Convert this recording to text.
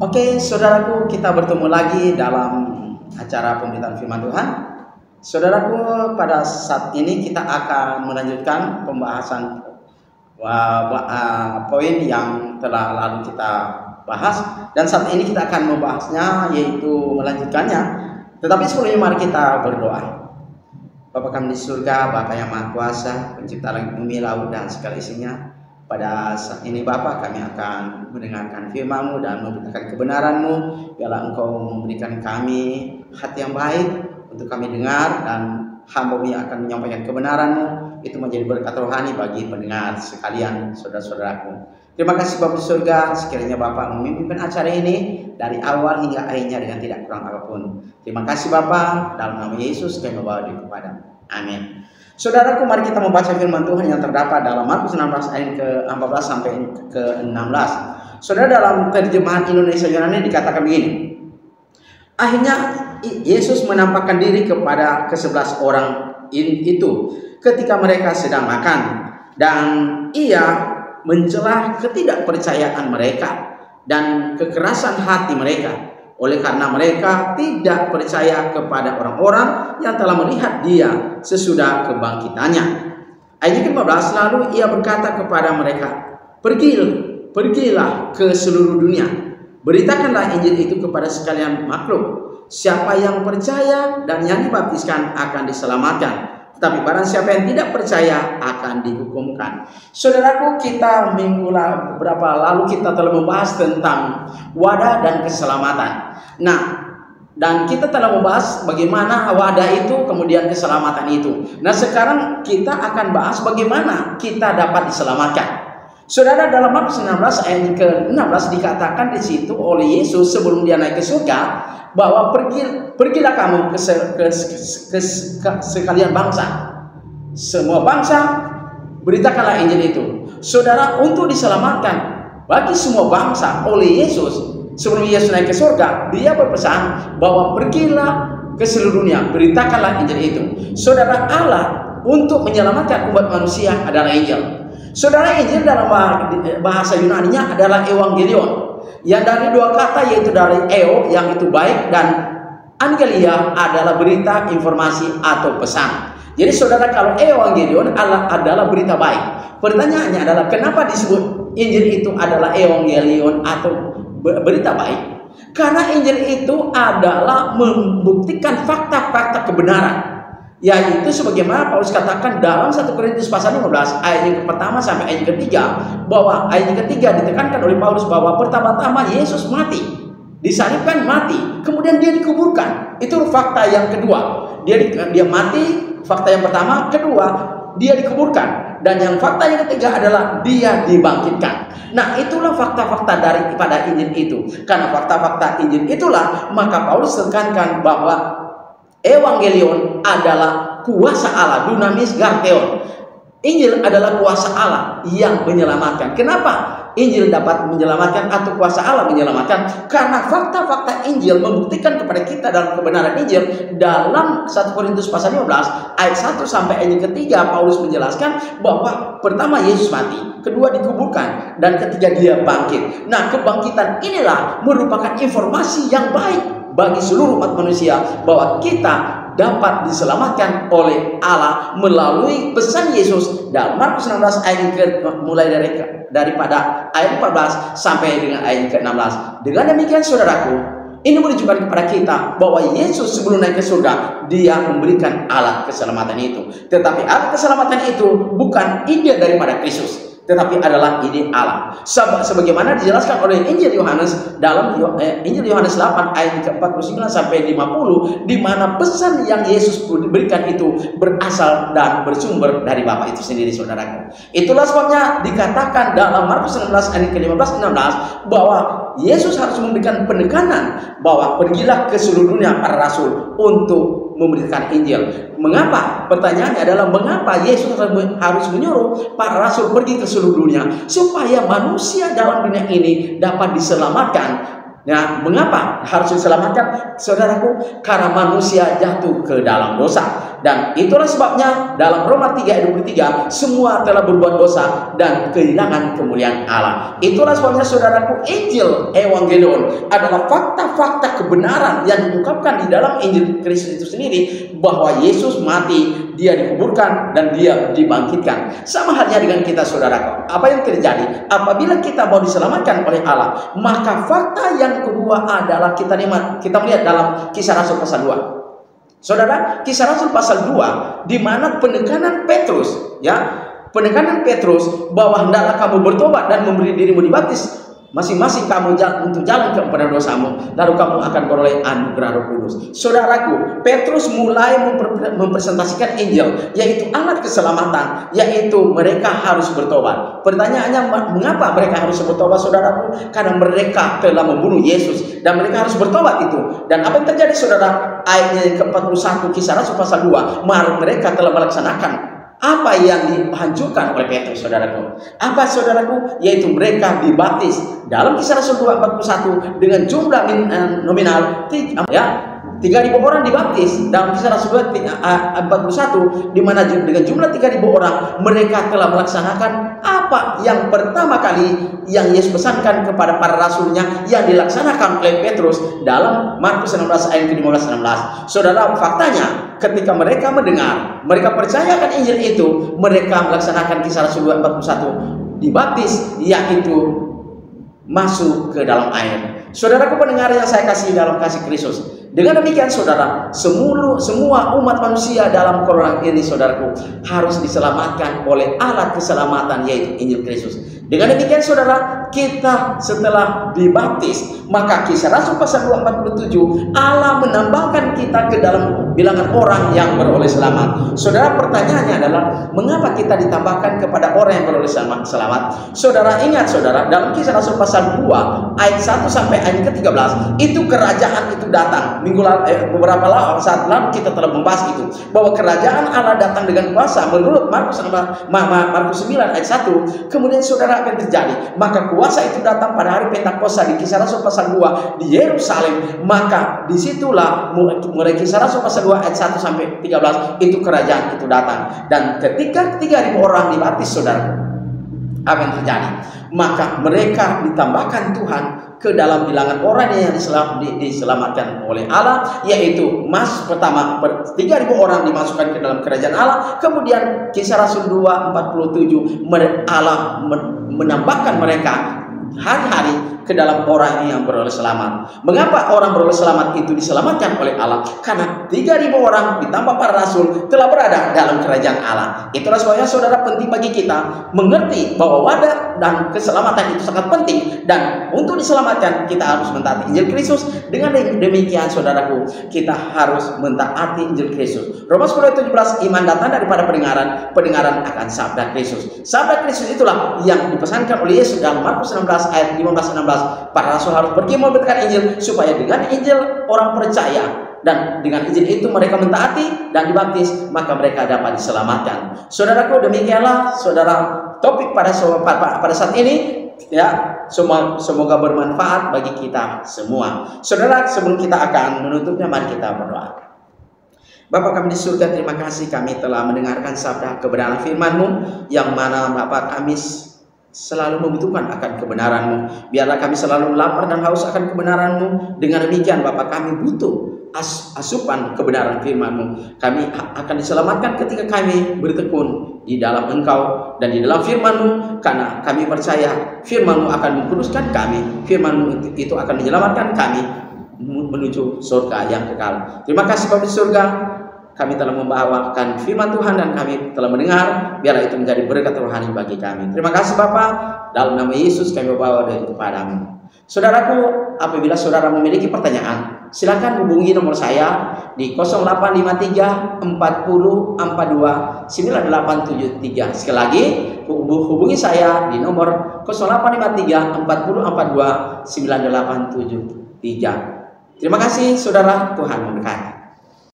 Oke, saudaraku, kita bertemu lagi dalam acara pemberitaan firman Tuhan. Saudaraku, pada saat ini kita akan melanjutkan pembahasan poin yang telah lalu kita bahas, dan saat ini kita akan membahasnya, yaitu melanjutkannya. Tetapi sebelumnya mari kita berdoa. Bapa kami di surga, Bapa yang Maha Kuasa, Pencipta langit bumi, laut dan segala isinya. Pada saat ini Bapa, kami akan mendengarkan firman-Mu dan memberitakan kebenaran-Mu. Biarlah Engkau memberikan kami hati yang baik untuk kami dengar, dan hamba-Mu yang akan menyampaikan kebenaran-Mu itu menjadi berkat rohani bagi pendengar sekalian, saudara-saudaraku. Terima kasih Bapa di surga, sekiranya Bapa memimpin acara ini dari awal hingga akhirnya dengan tidak kurang apapun. Terima kasih Bapa, dalam nama Yesus kami membawa diri kepada. Amin. Saudaraku, mari kita membaca firman Tuhan yang terdapat dalam Markus 16 ayat ke-14 sampai ke-16. Saudara, dalam terjemahan Indonesia Yunani dikatakan begini. Akhirnya Yesus menampakkan diri kepada ke-11 orang itu ketika mereka sedang makan, dan ia mencela ketidakpercayaan mereka dan kekerasan hati mereka, oleh karena mereka tidak percaya kepada orang-orang yang telah melihat dia sesudah kebangkitannya. Ayat 15, lalu ia berkata kepada mereka, Pergilah ke seluruh dunia, beritakanlah Injil itu kepada sekalian makhluk. Siapa yang percaya dan yang dibaptiskan akan diselamatkan, tetapi barang siapa yang tidak percaya akan dihukumkan. Saudaraku, kita minggu berapa lalu kita telah membahas tentang wadah dan keselamatan. Nah, dan kita telah membahas bagaimana wadah itu kemudian keselamatan itu. Nah, sekarang kita akan bahas bagaimana kita dapat diselamatkan. Saudara, dalam Markus 16 ayat ke-16 dikatakan di situ oleh Yesus sebelum dia naik ke surga bahwa pergilah kamu ke sekalian bangsa, semua bangsa, beritakanlah Injil itu. Saudara, untuk diselamatkan bagi semua bangsa oleh Yesus sebelum Yesus naik ke surga, dia berpesan bahwa pergilah ke seluruh dunia, beritakanlah Injil itu. Saudara, Allah untuk menyelamatkan umat manusia adalah Injil. Saudara, Injil dalam bahasa Yunaninya adalah Evangelion, yang dari dua kata, yaitu dari eo yang itu baik, dan angelia adalah berita, informasi atau pesan. Jadi saudara, kalau Evangelion adalah berita baik, pertanyaannya adalah kenapa disebut Injil itu adalah Evangelion atau berita baik? Karena Injil itu adalah membuktikan fakta-fakta kebenaran, yaitu sebagaimana Paulus katakan dalam 1 Korintus pasal 15 ayat yang pertama sampai ayat yang ketiga, bahwa ayat yang ketiga ditekankan oleh Paulus bahwa pertama-tama Yesus mati, disalibkan, mati, kemudian dia dikuburkan. Itu fakta yang kedua. Dia mati, fakta yang pertama. Kedua, dia dikuburkan, dan yang fakta yang ketiga adalah dia dibangkitkan. Nah, itulah fakta-fakta daripada Injil itu. Karena fakta-fakta Injil itulah maka Paulus tekankan bahwa Evangelion adalah kuasa Allah, dunamis gartheon. Injil adalah kuasa Allah yang menyelamatkan. Kenapa Injil dapat menyelamatkan atau kuasa Allah menyelamatkan? Karena fakta-fakta Injil membuktikan kepada kita dalam kebenaran Injil. Dalam 1 Korintus pasal 15 ayat 1 sampai ayat yang ketiga, Paulus menjelaskan bahwa pertama Yesus mati, kedua dikuburkan, dan ketiga dia bangkit. Nah, kebangkitan inilah merupakan informasi yang baik bagi seluruh umat manusia bahwa kita dapat diselamatkan oleh Allah melalui pesan Yesus dalam Markus 16 ayat mulai daripada ayat 14 sampai dengan ayat ke-16. Dengan demikian saudaraku, ini menunjukkan kepada kita bahwa Yesus sebelum naik ke surga, dia memberikan alat keselamatan itu. Tetapi alat keselamatan itu bukan ide daripada Kristus, tetapi adalah ide Allah. Sebagaimana dijelaskan oleh Injil Yohanes dalam Injil Yohanes 8 ayat ke-49 sampai 50, di mana pesan yang Yesus berikan itu berasal dan bersumber dari Bapa itu sendiri, saudaraku. Itulah sebabnya dikatakan dalam Markus 16 ayat ke-15-16 bahwa Yesus harus memberikan penekanan bahwa pergilah ke seluruh dunia para rasul untuk memberitakan Injil. Mengapa? Pertanyaannya adalah mengapa Yesus harus menyuruh para rasul pergi ke seluruh dunia? Supaya manusia dalam dunia ini dapat diselamatkan. Nah, mengapa harus diselamatkan, saudaraku? Karena manusia jatuh ke dalam dosa. Dan itulah sebabnya dalam Roma 3 ayat 23, semua telah berbuat dosa dan kehilangan kemuliaan Allah. Itulah sebabnya saudaraku, Injil Evangelion adalah fakta-fakta kebenaran yang diungkapkan di dalam Injil Kristus itu sendiri, bahwa Yesus mati, dia dikuburkan, dan dia dibangkitkan. Sama halnya dengan kita saudaraku. Apa yang terjadi apabila kita mau diselamatkan oleh Allah? Maka fakta yang kedua adalah kita melihat dalam Kisah Rasul pasal 2. Saudara, Kisah Rasul pasal 2, di mana penekanan Petrus, penekanan Petrus bahwa hendaklah kamu bertobat dan memberi dirimu dibaptis masing-masing kamu untuk jalan kepada dosamu, lalu kamu akan beroleh anugerah Roh Kudus. Saudaraku, Petrus mulai mempresentasikan Injil, yaitu alat keselamatan, yaitu mereka harus bertobat. Pertanyaannya, mengapa mereka harus bertobat, saudaraku? Karena mereka telah membunuh Yesus dan mereka harus bertobat itu. Dan apa yang terjadi, saudara? Ayatnya yang ke-41 Kisah Rasul pasal 2, mereka telah melaksanakan apa yang dihancurkan oleh Petrus, saudaraku. Apa, saudaraku? Yaitu mereka dibaptis. Dalam Kisah Rasul 2:41 dengan jumlah nominal 3.000 orang dibaptis. Dalam Kisah Rasul 2:41 di mana dengan jumlah 3.000 orang mereka telah melaksanakan apa yang pertama kali yang Yesus pesankan kepada para rasulnya, yang dilaksanakan oleh Petrus dalam Markus 16 ayat ke-15-16. Saudara, faktanya ketika mereka mendengar, mereka percayakan Injil itu, mereka melaksanakan Kisah Rasul 2:41, dibaptis, yaitu masuk ke dalam air. Saudaraku pendengar yang saya kasih dalam kasih Kristus, dengan demikian saudara, semua umat manusia dalam kolam ini, saudaraku, harus diselamatkan oleh alat keselamatan, yaitu Injil Kristus. Dengan demikian saudara, kita setelah dibaptis, maka Kisah Rasul pasal 2:47, Allah menambahkan kita ke dalam bilangan orang yang beroleh selamat. Saudara, pertanyaannya adalah, mengapa kita ditambahkan kepada orang yang beroleh selamat? Saudara, ingat saudara, dalam Kisah Rasul pasal 2 ayat 1 sampai ayat ke-13, itu kerajaan itu datang. Beberapa saat lalu kita telah membahas itu, bahwa kerajaan Allah datang dengan kuasa menurut Markus 9 ayat 1. Kemudian saudara, apa yang terjadi? Maka kuasa itu datang pada hari Pentakosta di Kisah Rasul pasal 2 di Yerusalem. Maka disitulah mulai Kisah Rasul pasal 2 ayat 1 sampai 13, itu kerajaan itu datang. Dan ketika 3.000 orang dibaptis, saudara, apa yang terjadi? Maka mereka ditambahkan Tuhan ke dalam bilangan orang yang diselamatkan oleh Allah, yaitu pertama 3.000 orang dimasukkan ke dalam kerajaan Allah. Kemudian Kisah Rasul 2:47, Allah menambahkan mereka hari-hari ke dalam orang yang beroleh selamat. Mengapa orang beroleh selamat itu diselamatkan oleh Allah? Karena 3.000 orang ditambah para rasul telah berada dalam kerajaan Allah. Itulah sebabnya saudara, penting bagi kita mengerti bahwa wadah dan keselamatan itu sangat penting, dan untuk diselamatkan kita harus mentaati Injil Kristus. Dengan demikian saudaraku, kita harus mentaati Injil Kristus. Roma 10:17, iman datang daripada pendengaran akan sabda Kristus. Sabda Kristus itulah yang dipesankan oleh Yesus dalam Markus 16 ayat 15-16. Para rasul harus pergi memberitakan Injil, supaya dengan Injil orang percaya, dan dengan Injil itu mereka mentaati dan dibaptis, maka mereka dapat diselamatkan. Saudaraku, demikianlah saudara topik pada saat ini, ya. Semoga bermanfaat bagi kita semua. Saudara, sebelum kita akan menutupnya, mari kita berdoa. Bapa kami di surga, terima kasih kami telah mendengarkan sabda kebenaran firman-Mu, yang mana Bapa kami selalu membutuhkan akan kebenaran-Mu. Biarlah kami selalu lapar dan haus akan kebenaran-Mu. Dengan demikian Bapa, kami butuh asupan kebenaran firman-Mu. Kami akan diselamatkan ketika kami bertekun di dalam Engkau dan di dalam firman-Mu, karena kami percaya firman-Mu akan mengkuduskan kami. Firman-Mu itu akan menyelamatkan kami menuju surga yang kekal. Terima kasih Bapa di surga, kami telah membawakan firman Tuhan dan kami telah mendengar. Biarlah itu menjadi berkat rohani bagi kami. Terima kasih Bapa, dalam nama Yesus kami membawa doa itu padamu. Saudaraku, apabila saudara memiliki pertanyaan, silakan hubungi nomor saya di 0853 40 42 9873. Sekali lagi, hubungi saya di nomor 0853 40 42 9873. Terima kasih saudara, Tuhan memberkati.